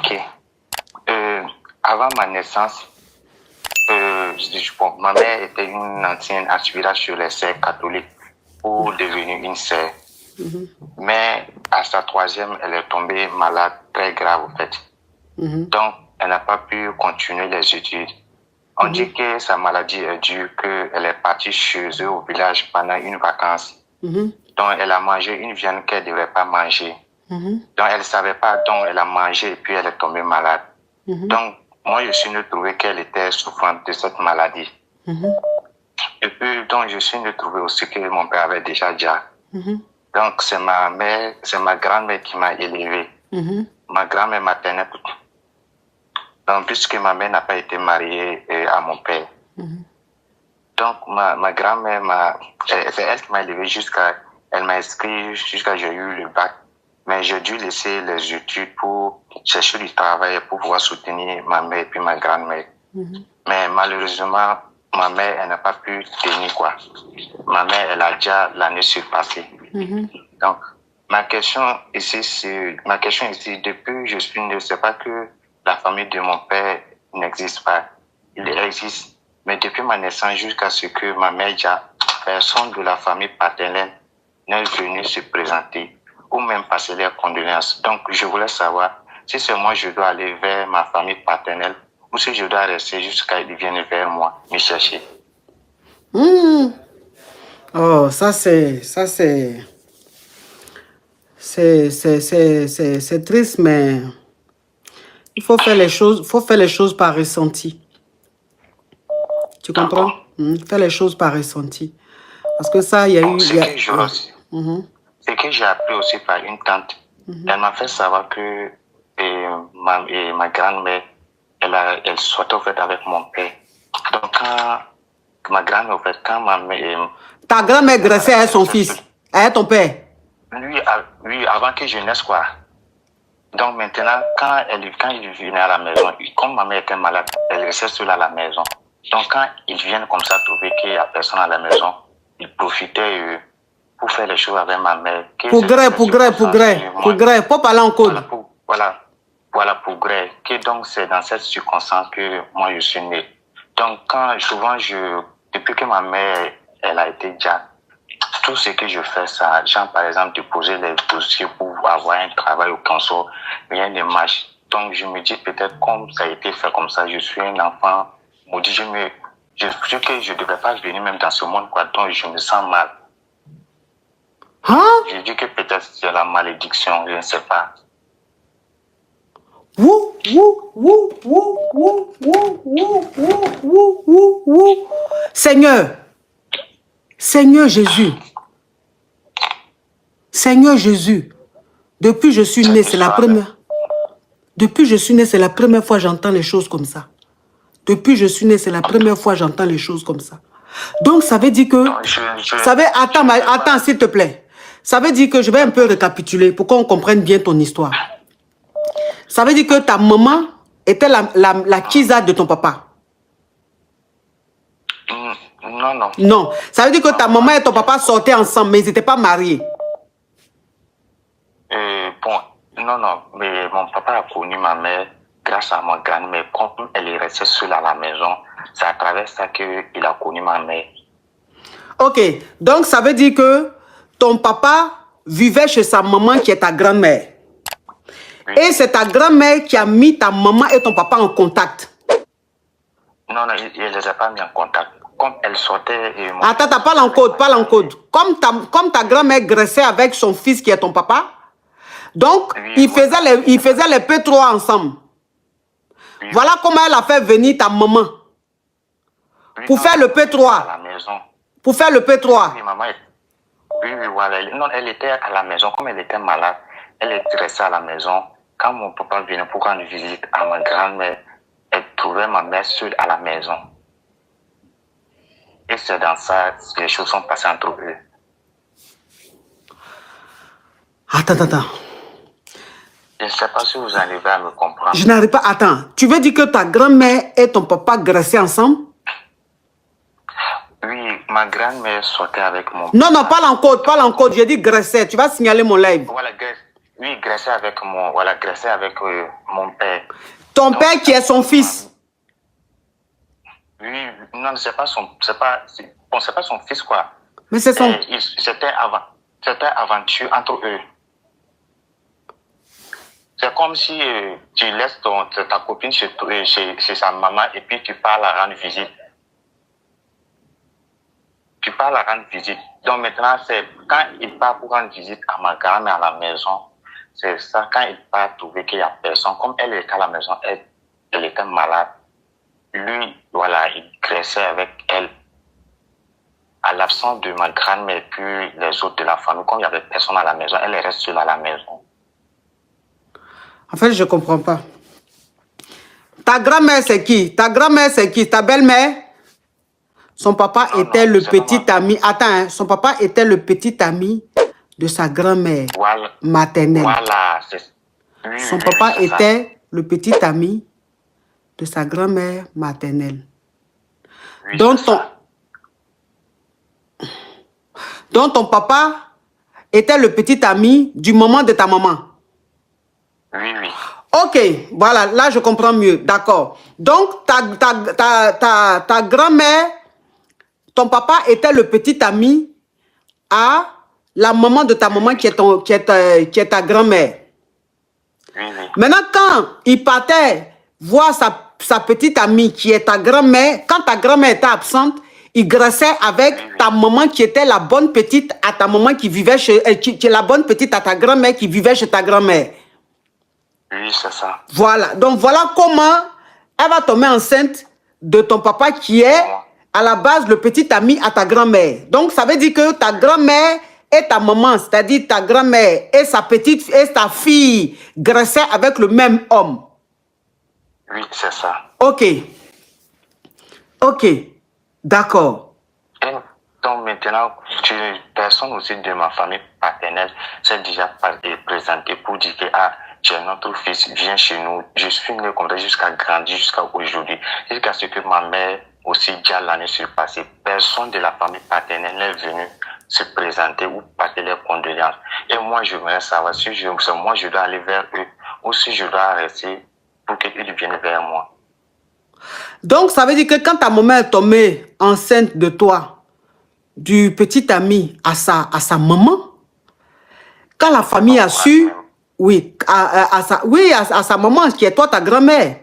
Ok. Avant ma naissance, bon, ma mère était une ancienne aspirante sur les sœurs catholiques pour devenir une sœur. Mais à sa troisième, elle est tombée malade, très grave en fait. Donc, elle n'a pas pu continuer les études. On dit que sa maladie est due qu'elle est partie chez eux au village pendant une vacance. Donc, elle a mangé une viande qu'elle ne devait pas manger. Donc, elle ne savait pas, donc elle a mangé et puis elle est tombée malade. Donc, moi, je suis venu trouver qu'elle était souffrante de cette maladie. Et puis, donc, je suis venu trouver aussi que mon père avait déjà déjà. Donc, c'est ma mère, c'est ma grand-mère qui m'a élevé. Ma grand-mère maternelle. Donc, puisque ma mère n'a pas été mariée à mon père. Donc, ma grand-mère c'est elle qui m'a élevé elle m'a inscrit jusqu'à j'ai eu le bac. Mais j'ai dû laisser les études pour chercher du travail pour pouvoir soutenir ma mère et puis ma grand-mère. Mais malheureusement, ma mère, elle n'a pas pu tenir quoi. Ma mère, elle a déjà l'année surpassée. Donc, ma question ici, depuis je suis né, c'est pas que la famille de mon père n'existe pas. Il existe. Mais depuis ma naissance jusqu'à ce que ma mère, déjà, personne de la famille paternelle n'est venu se présenter ou même passer les condoléances. Donc, je voulais savoir si c'est moi, je dois aller vers ma famille paternelle ou si je dois rester jusqu'à ce qu'ils viennent vers moi, me chercher. Oh, c'est triste, mais il faut faire les choses par ressenti. Tu comprends? Faire les choses par ressenti. Parce que ça, il y a eu... C'est que j'ai appris aussi par une tante. Elle m'a fait savoir que ma grand-mère, elle sortait en fait avec mon père. Donc, quand ma grand-mère, en fait, quand ma mère... Ta grand-mère graissait avec son fils, avec ton père? Oui, avant que je naisse, quoi. Donc, maintenant, quand il venait à la maison, comme ma mère était malade, elle restait seule à la maison. Donc, quand ils viennent comme ça trouver qu'il n'y a personne à la maison, ils profitaient pour faire les choses avec ma mère. Pour gré. Pour parler en code. Voilà, pour gré. Donc, c'est dans cette circonstance que moi, je suis né. Donc, depuis que ma mère, elle a été déjà, tout ce que je fais, ça, genre, par exemple, déposer les dossiers pour avoir un travail au cancer, rien ne marche. Donc, je me dis peut-être comme ça a été fait comme ça, je suis un enfant maudit, je ne devais pas venir même dans ce monde, quoi, donc je me sens mal. Je dis que peut-être c'est la malédiction, je ne sais pas. Seigneur Jésus. Seigneur Jésus. Depuis je suis né, c'est la première. Depuis je suis né, c'est la première fois que j'entends les choses comme ça. Depuis je suis né, c'est la première fois que j'entends les choses comme ça. Donc ça veut dire que... Attends s'il te plaît. Ça veut dire que je vais un peu récapituler pour qu'on comprenne bien ton histoire. Ça veut dire que ta maman était la kisa de ton papa. Non. Non. Ça veut dire que ta maman et ton papa sortaient ensemble, mais ils n'étaient pas mariés. Non. Mais mon papa a connu ma mère grâce à ma grand-mère. Comme elle est restée seule à la maison, c'est à travers ça qu'il a connu ma mère. Ok. Donc, ça veut dire que ton papa vivait chez sa maman qui est ta grand-mère. Oui. Et c'est ta grand-mère qui a mis ta maman et ton papa en contact. Non, il ne les a pas mis en contact. Comme elle sortait... Attends, parle en code. Comme ta grand-mère graissait avec son fils qui est ton papa, donc oui, ils faisaient les P3 ensemble. Oui. Voilà comment elle a fait venir ta maman. Oui, pour faire le P3. À la maison. Pour faire le P3. Oui, maman. Oui, voilà. Non, elle était à la maison. Comme elle était malade, elle est restée à la maison. Quand mon papa venait pour rendre visite à ma grand-mère, elle trouvait ma mère seule à la maison. Et c'est dans ça que les choses sont passées entre eux. Attends. Je ne sais pas si vous arrivez à me comprendre. Je n'arrive pas. Attends. Tu veux dire que ta grand-mère et ton papa graissaient ensemble? Oui, ma grand-mère sortait avec mon... Non, parle en code. J'ai dit graisser. Tu vas signaler mon live. Voilà, graisse. Oui, graisser avec mon père. Ton Donc, père qui est son fils. Oui, non, c'est pas son fils, quoi. Mais c'est son... C'était aventure entre eux. C'est comme si tu laisses ta copine chez sa maman et puis tu pars la rendre visite. Donc maintenant, c'est quand il part pour rendre visite à ma grand-mère à la maison, c'est ça, quand il part trouver qu'il n'y a personne, comme elle était à la maison, elle était malade, lui, voilà, il graissait avec elle. À l'absence de ma grand-mère et puis les autres de la famille, comme il n'y avait personne à la maison, elle reste seule à la maison. En fait, je ne comprends pas. Ta grand-mère, c'est qui? Ta grand-mère, c'est qui? Ta belle-mère? Son papa était le petit ami... Attends, hein, son papa était le petit ami de sa grand-mère maternelle. Voilà. Son papa était le petit ami de sa grand-mère maternelle. Oui, Donc ton papa était le petit ami du maman de ta maman. Oui, oui. Ok, voilà, là je comprends mieux, d'accord. Donc ta grand-mère, ton papa était le petit ami à la maman de ta maman qui est ta grand-mère. Oui, oui. Maintenant, quand il partait voir sa petite amie qui est ta grand-mère, quand ta grand-mère était absente, il graissait avec ta maman qui était la bonne petite à ta maman qui vivait chez... qui est la bonne petite à ta grand-mère qui vivait chez ta grand-mère. Oui, c'est ça. Voilà. Donc, voilà comment elle va tomber enceinte de ton papa qui est à la base le petit ami à ta grand-mère. Donc, ça veut dire que ta grand-mère et ta maman, c'est-à-dire ta grand-mère et sa petite et ta fille graissaient avec le même homme. Oui, c'est ça. Ok. Ok. D'accord. Donc maintenant, personne aussi de ma famille paternelle s'est déjà présenté pour dire que tu es notre fils, viens chez nous. Je suis né comme ça jusqu'à grandir, jusqu'à aujourd'hui. Jusqu'à ce que ma mère aussi, déjà l'année surpassée, personne de la famille paternelle n'est venu se présenter ou passer les condoléances. Et moi, je voudrais savoir si moi je dois aller vers eux ou si je dois rester pour qu'ils viennent vers moi. Donc, ça veut dire que quand ta maman est tombée enceinte de toi, du petit ami à sa maman, quand la famille a su, oui, à sa maman, qui est toi, ta grand-mère.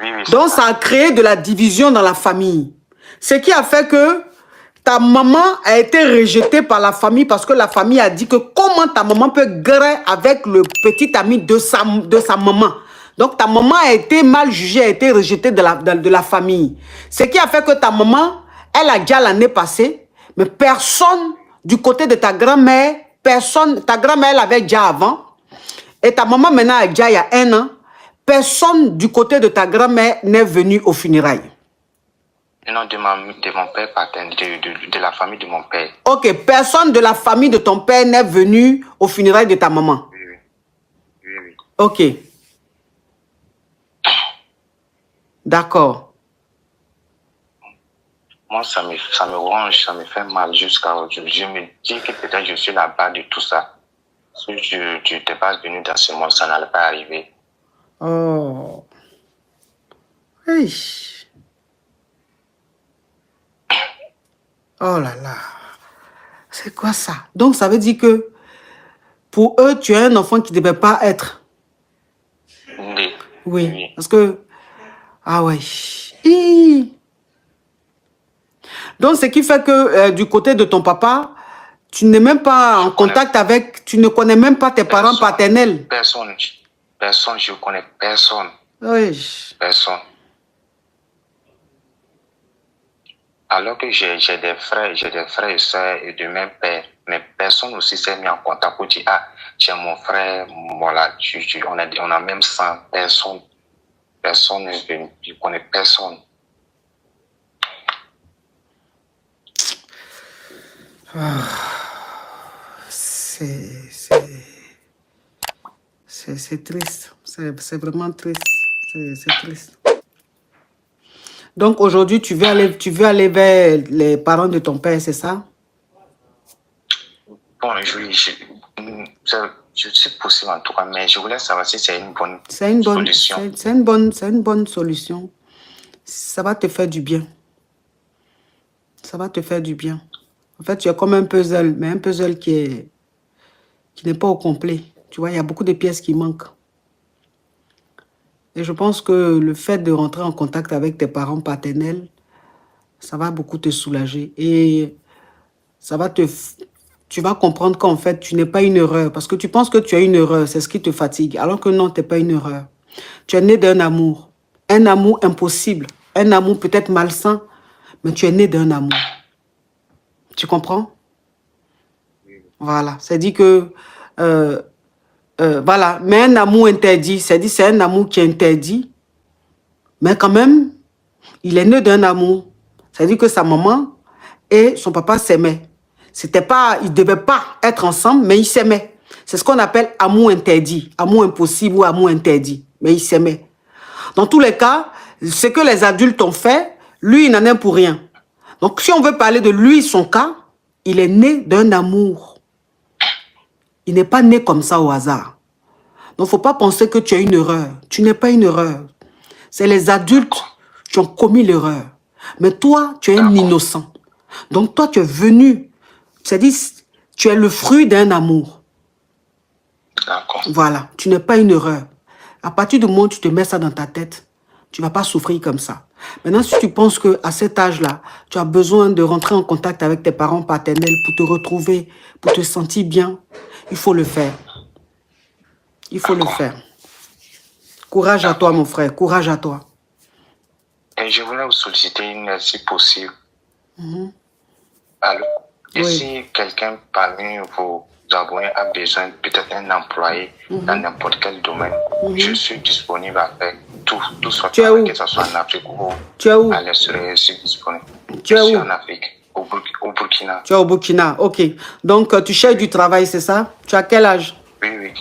Oui, oui, donc, ça a créé de la division dans la famille. Ce qui a fait que ta maman a été rejetée par la famille parce que la famille a dit que comment ta maman peut griller avec le petit ami de sa maman. Donc, ta maman a été mal jugée, a été rejetée de la famille. Ce qui a fait que ta maman, elle a déjà l'année passée, mais personne du côté de ta grand-mère, ta grand-mère, elle avait déjà avant, et ta maman maintenant a déjà il y a 1 an, personne du côté de ta grand-mère n'est venu aux funérailles. Non, de mon père paternel, de la famille de mon père. Ok, personne de la famille de ton père n'est venu aux funérailles de ta maman. Oui, oui. Oui, oui. Ok. D'accord. Moi, ça me ronge, ça me fait mal jusqu'à aujourd'hui. Je me dis que peut-être je suis là-bas de tout ça. Si je n'étais pas venu dans ce monde, ça n'allait pas arriver. Oh. Hey. Oh là là. C'est quoi ça? Donc, ça veut dire que pour eux, tu es un enfant qui ne devait pas être. Oui. Oui. Parce que... Ah ouais. Hi. Donc, ce qui fait que du côté de ton papa, tu n'es même pas en contact avec... Tu ne connais même pas tes parents paternels. Personne, je connais personne. Oui. Personne. Alors que j'ai des frères et sœurs et de même père, mais personne aussi s'est mis en contact pour dire tu es mon frère, voilà, on a même 100 personnes. Personne n'est venu, je connais personne. C'est triste. C'est vraiment triste. C'est triste. Donc aujourd'hui, tu veux aller vers les parents de ton père, c'est ça? Bon, je suis possible en tout cas, mais je voulais savoir si c'est une bonne solution. C'est une bonne solution. Ça va te faire du bien. Ça va te faire du bien. En fait, tu es comme un puzzle, mais un puzzle qui n'est pas au complet. Tu vois, il y a beaucoup de pièces qui manquent. Et je pense que le fait de rentrer en contact avec tes parents paternels, ça va beaucoup te soulager. Et ça va tu vas comprendre qu'en fait, tu n'es pas une erreur. Parce que tu penses que tu as une erreur, c'est ce qui te fatigue. Alors que non, tu n'es pas une erreur. Tu es né d'un amour. Un amour impossible. Un amour peut-être malsain, mais tu es né d'un amour. Tu comprends? Voilà. C'est dit que... voilà. Mais un amour interdit, c'est un amour qui est interdit. Mais quand même, il est né d'un amour. C'est-à-dire que sa maman et son papa s'aimaient. C'était pas, ils ne devaient pas être ensemble, mais ils s'aimaient. C'est ce qu'on appelle amour interdit, amour impossible ou amour interdit. Mais ils s'aimaient. Dans tous les cas, ce que les adultes ont fait, lui, il n'en est pour rien. Donc, si on veut parler de lui, son cas, il est né d'un amour. Il n'est pas né comme ça au hasard. Donc, il ne faut pas penser que tu as une erreur. Tu n'es pas une erreur. C'est les adultes qui ont commis l'erreur. Mais toi, tu es un innocent. Donc, toi, tu es venu. C'est-à-dire, tu es le fruit d'un amour. D'accord. Voilà. Tu n'es pas une erreur. À partir du moment où tu te mets ça dans ta tête, tu ne vas pas souffrir comme ça. Maintenant, si tu penses qu'à cet âge-là, tu as besoin de rentrer en contact avec tes parents paternels pour te retrouver, pour te sentir bien, il faut le faire. Il faut le faire. Courage à toi, mon frère. Courage à toi. Et je voulais vous solliciter une aide si possible. Allô? Et si quelqu'un parmi vos abonnés a besoin, peut-être un employé dans n'importe quel domaine, je suis disponible à faire tout soit que ce soit en Afrique ou à l'extérieur, je suis disponible. Je suis en Afrique, au Burkina. Tu es au Burkina, ok. Donc, tu cherches du travail, c'est ça? Tu as quel âge? Oui.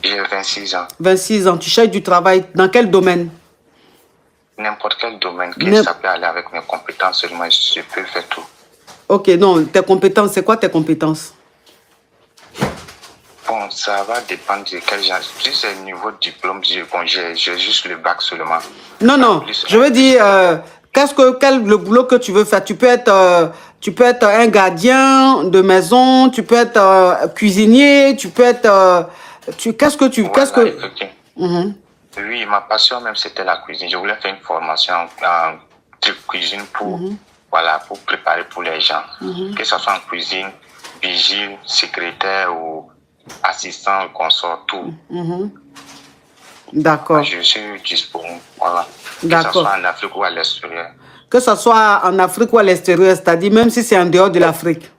J'ai 26 ans. 26 ans. Tu cherches du travail dans quel domaine? N'importe quel domaine, que ça peut aller avec mes compétences seulement, je peux faire tout. Ok, non, tes compétences, c'est quoi tes compétences? Bon, ça va dépendre de quel genre. Si c'est niveau diplôme, j'ai juste le bac seulement. Non, je veux dire, le boulot que tu veux faire? Tu peux être un gardien de maison, tu peux être cuisinier, tu peux être... qu'est-ce que tu... Voilà, Oui, ma passion même, c'était la cuisine. Je voulais faire une formation en cuisine pour, pour préparer pour les gens. Que ce soit en cuisine, vigile, secrétaire ou assistant, consort, tout. D'accord. Je suis disponible, voilà. Que ce soit en Afrique ou à l'extérieur. Que ce soit en Afrique ou à l'extérieur, c'est-à-dire même si c'est en dehors de l'Afrique.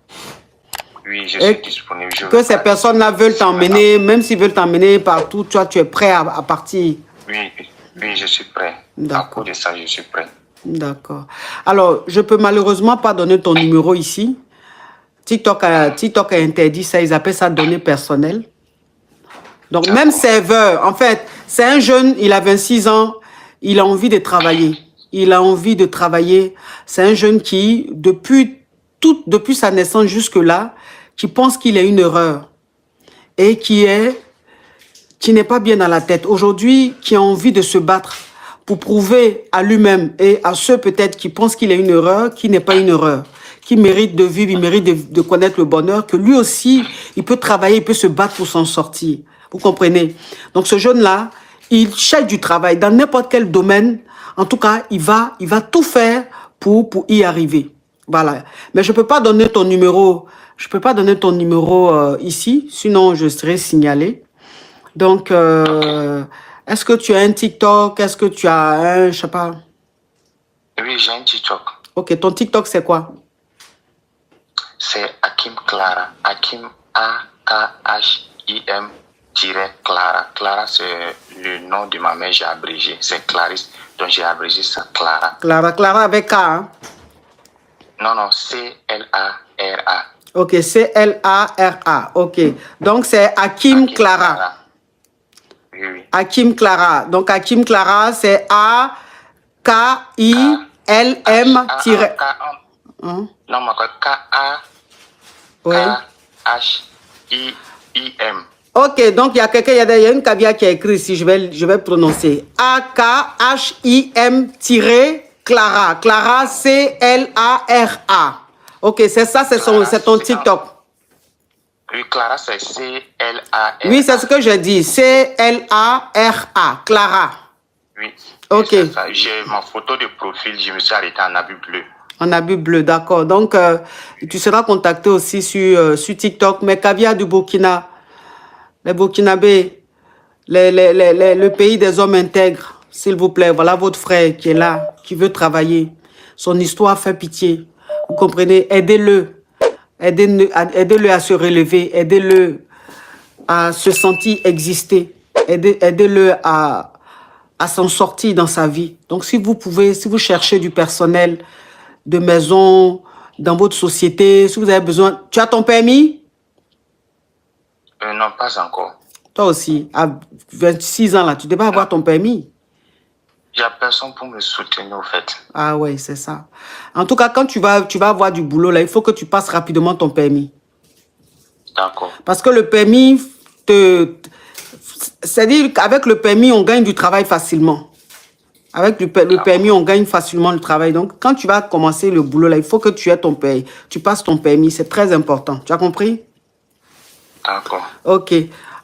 Oui, je suis disponible. Que ces personnes-là veulent t'emmener, même s'ils veulent t'emmener partout, toi, tu es prêt à partir. Oui, je suis prêt. À cause de ça, je suis prêt. D'accord. Alors, je peux malheureusement pas donner ton numéro ici. TikTok a interdit ça, ils appellent ça données personnelles. Donc, même serveur, en fait, c'est un jeune, il a 26 ans, il a envie de travailler. Il a envie de travailler. C'est un jeune qui, depuis sa naissance jusque-là, qui pense qu'il est une erreur et qui n'est pas bien dans la tête. Aujourd'hui, qui a envie de se battre pour prouver à lui-même et à ceux peut-être qui pensent qu'il est une erreur, qui n'est pas une erreur, qui mérite de vivre, il mérite de connaître le bonheur, que lui aussi, il peut travailler, il peut se battre pour s'en sortir. Vous comprenez? Donc ce jeune-là, il cherche du travail dans n'importe quel domaine. En tout cas, il va tout faire pour y arriver. Voilà. Mais je ne peux pas donner ton numéro. Je peux pas donner ton numéro ici, sinon je serai signalé. Donc, est-ce que tu as un TikTok? Est-ce que tu as un, je sais pas. Oui, j'ai un TikTok. Ok, ton TikTok c'est quoi? C'est Hakim Clara. Hakim A-K-H-I-M Clara. Clara, c'est le nom de ma mère, j'ai abrégé. C'est Clarisse, donc j'ai abrégé ça, Clara. Clara avec K, hein? Non, C-L-A-R-A. Ok, C-L-A-R-A. Ok, donc c'est Hakim Clara. Oui. Hakim Clara. Donc Hakim Clara, c'est A-K-I-L-M. Non, K-A. Oui. A-K-H-I-M. Ok, donc il y a quelqu'un, il y a une cavia qui a écrit ici, je vais prononcer. A-K-H-I-M-Clara. Clara, C-L-A-R-A. Ok, c'est ça, c'est ton TikTok. Oui, Clara, c'est C-L-A-R-A. Oui, c'est ce que j'ai dit. C-L-A-R-A. Clara. Oui. Ok. J'ai ma photo de profil, je me suis arrêté en habit bleu. En habit bleu, d'accord. Donc, tu seras contacté aussi sur TikTok. Mais Cavia du Burkina, les Burkinabés, le pays des hommes intègres, s'il vous plaît, voilà votre frère qui est là, qui veut travailler. Son histoire fait pitié. Vous comprenez? Aidez-le. Aidez-le à se relever. Aidez-le à se sentir exister. Aidez-le à s'en sortir dans sa vie. Donc, si vous pouvez, si vous cherchez du personnel de maison dans votre société, si vous avez besoin... Tu as ton permis? Non, pas encore. Toi aussi, à 26 ans, là, tu devais avoir ton permis. Il n'y a personne pour me soutenir, au fait. Ah ouais, c'est ça. En tout cas, quand tu vas avoir du boulot, là, il faut que tu passes rapidement ton permis. D'accord. Parce que le permis, c'est-à-dire qu'avec le permis, on gagne du travail facilement. Avec le permis, on gagne facilement le travail. Donc, quand tu vas commencer le boulot, là, il faut que tu aies ton permis. Tu passes ton permis, c'est très important. Tu as compris? D'accord. Ok.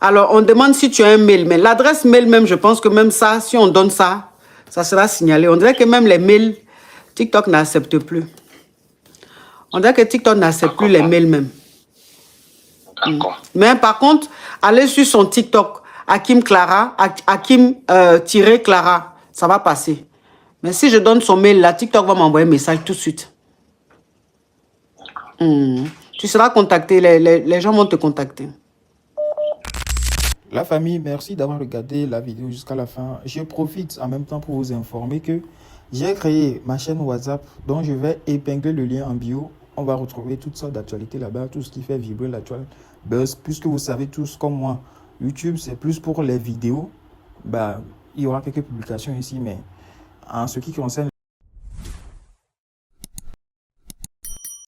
Alors, on demande si tu as un mail. Mais l'adresse mail même, je pense que même ça, si on donne ça, ça sera signalé. On dirait que même les mails, TikTok n'accepte plus. On dirait que TikTok n'accepte plus les mails même. D'accord. Mais par contre, allez sur son TikTok, Hakim Clara, Hakim-Clara, ça va passer. Mais si je donne son mail, là, TikTok va m'envoyer un message tout de suite. Tu seras contacté, les gens vont te contacter. La famille, merci d'avoir regardé la vidéo jusqu'à la fin. Je profite en même temps pour vous informer que j'ai créé ma chaîne WhatsApp dont je vais épingler le lien en bio. On va retrouver toutes sortes d'actualités là-bas, tout ce qui fait vibrer l'actuel buzz. Puisque vous savez tous comme moi, YouTube c'est plus pour les vidéos. Il y aura quelques publications ici, mais en ce qui concerne